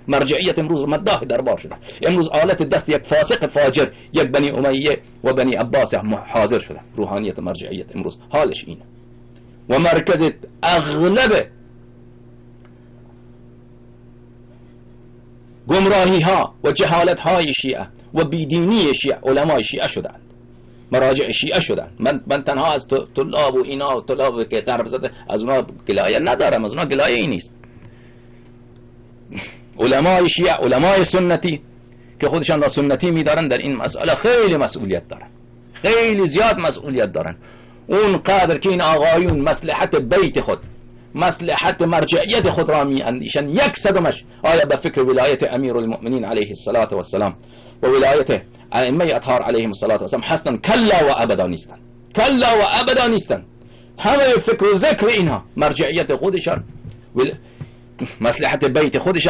مرجعیت امروز مداح دربار شده، امروز آلت دست یک فاسق فاجر، یک بنی امیه و بنی عباس حاضر شده. روحانیت مرجعیت امروز حالش اینه و مرکز اغلب گمراهی ها و جهالت های شیعه و بیدینی شیعه علمای شیعه شدند، مراجع شیعه شدند. من تنها از طلاب و اینا و طلاب که طرف زده از اونا گلایه ندارم، از اونا گلایه ای نیست. علمای شیعه، علمای سنتی که خودشان را سنتی میدارن در این مسئله خیلی مسئولیت دارن، خیلی زیاد مسئولیت دارن. اون قدر که این آقایون مصلحت بیت خود، مصلحت مرجعیت خود را می اندیشن، 100 آیا به فکر ولایت امیر المؤمنین علیه الصلاة و السلام و ولایت ائمه اطهار علیهم الصلاة و السلام هستن؟ کلا و ابدا نیستن، کلا و ابدا نیستن. همه فکر و ذکر اینها مرجعیت خودشان، مصلحت بیت خودشان